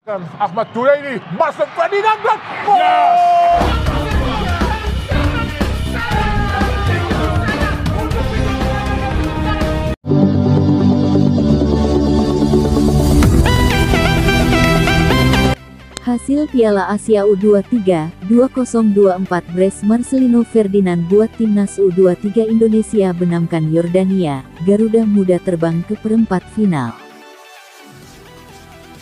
Ahmad Junaidi masuk Ferdinand dan gol! Hasil Piala Asia U23 2024 brace Marcelino Ferdinand buat Timnas U23 Indonesia benamkan Yordania, Garuda Muda terbang ke perempat final.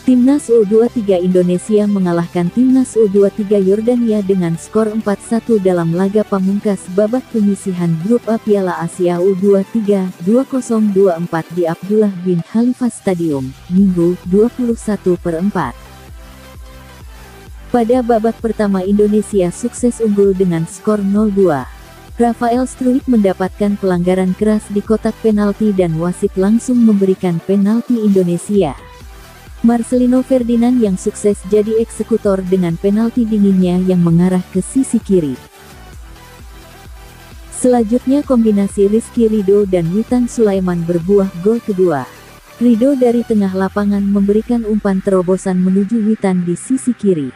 Timnas U23 Indonesia mengalahkan Timnas U23 Yordania dengan skor 4-1 dalam laga pamungkas babak penyisihan grup A Piala Asia U23 2024 di Abdullah bin Khalifa Stadium, Minggu, 21/4. Pada babak pertama Indonesia sukses unggul dengan skor 0-2. Rafael Struijk mendapatkan pelanggaran keras di kotak penalti dan wasit langsung memberikan penalti Indonesia. Marcelino Ferdinand yang sukses jadi eksekutor dengan penalti dinginnya yang mengarah ke sisi kiri. Selanjutnya kombinasi Rizky Ridho dan Witan Sulaiman berbuah gol kedua. Ridho dari tengah lapangan memberikan umpan terobosan menuju Witan di sisi kiri.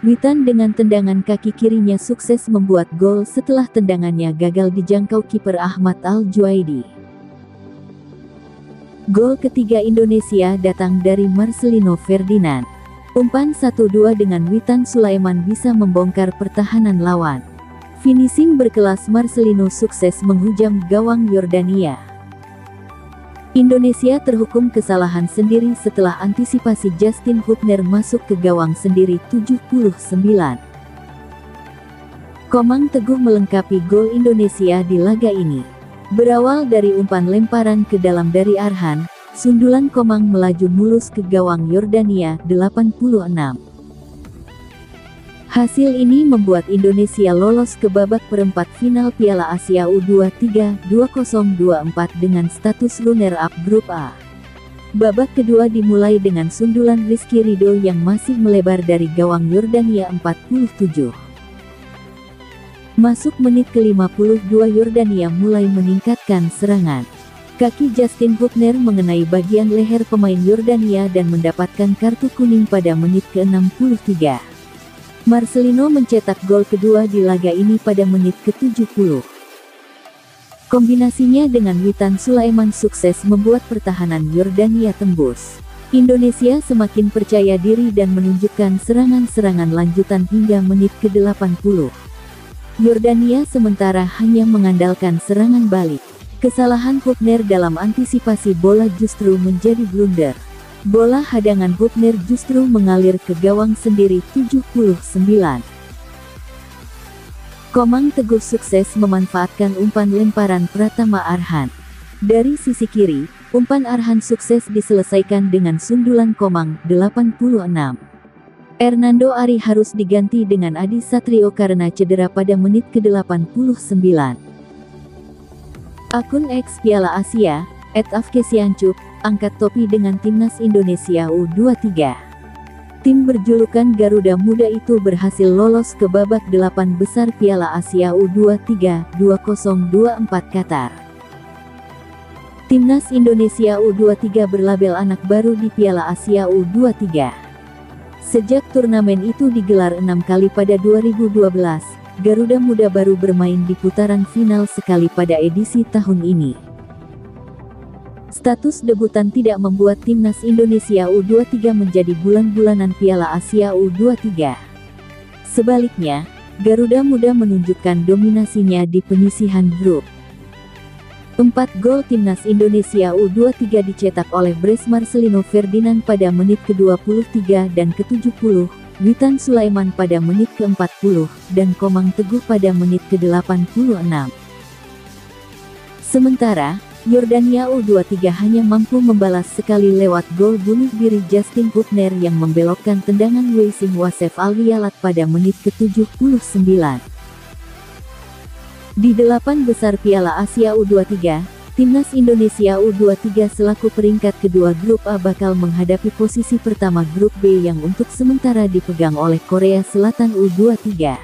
Witan dengan tendangan kaki kirinya sukses membuat gol setelah tendangannya gagal dijangkau kiper Ahmad Al-Juaidi. Gol ketiga Indonesia datang dari Marcelino Ferdinand. Umpan 1-2 dengan Witan Sulaiman bisa membongkar pertahanan lawan. Finishing berkelas Marcelino sukses menghujam gawang Yordania. Indonesia terhukum kesalahan sendiri setelah antisipasi Justin Hubner masuk ke gawang sendiri 79. Komang Teguh melengkapi gol Indonesia di laga ini. Berawal dari umpan lemparan ke dalam dari Arhan, sundulan Komang melaju mulus ke gawang Yordania 86. Hasil ini membuat Indonesia lolos ke babak perempat final Piala Asia U23 2024 dengan status runner-up grup A. Babak kedua dimulai dengan sundulan Rizky Ridho yang masih melebar dari gawang Yordania 47. Masuk menit ke-52 Yordania mulai meningkatkan serangan. Kaki Justin Hubner mengenai bagian leher pemain Yordania dan mendapatkan kartu kuning pada menit ke-63. Marcelino mencetak gol kedua di laga ini pada menit ke-70. Kombinasinya dengan Witan Sulaiman sukses membuat pertahanan Yordania tembus. Indonesia semakin percaya diri dan menunjukkan serangan-serangan lanjutan hingga menit ke-80. Yordania sementara hanya mengandalkan serangan balik. Kesalahan Hubner dalam antisipasi bola justru menjadi blunder. Bola hadangan Hubner justru mengalir ke gawang sendiri 79. Komang Teguh sukses memanfaatkan umpan lemparan Pratama Arhan. Dari sisi kiri, umpan Arhan sukses diselesaikan dengan sundulan Komang 86. Hernando Ari harus diganti dengan Adi Satrio karena cedera pada menit ke-89. Akun X Piala Asia, @afkesiancuk, angkat topi dengan Timnas Indonesia U23. Tim berjulukan Garuda Muda itu berhasil lolos ke babak 8 besar Piala Asia U23 2024 Qatar. Timnas Indonesia U23 berlabel anak baru di Piala Asia U23. Sejak turnamen itu digelar 6 kali pada 2012, Garuda Muda baru bermain di putaran final sekali pada edisi tahun ini. Status debutan tidak membuat Timnas Indonesia U23 menjadi bulan-bulanan Piala Asia U23. Sebaliknya, Garuda Muda menunjukkan dominasinya di penyisihan grup. 4 gol Timnas Indonesia U23 dicetak oleh brace Marcelino Ferdinand pada menit ke-23 dan ke-70, Witan Sulaiman pada menit ke-40, dan Komang Teguh pada menit ke-86. Sementara, Yordania U23 hanya mampu membalas sekali lewat gol bunuh diri Justin Hubner yang membelokkan tendangan Weissing Wasef Al-Wiyalat pada menit ke-79. Di 8 besar Piala Asia U23, Timnas Indonesia U23 selaku peringkat kedua grup A bakal menghadapi posisi pertama grup B yang untuk sementara dipegang oleh Korea Selatan U23.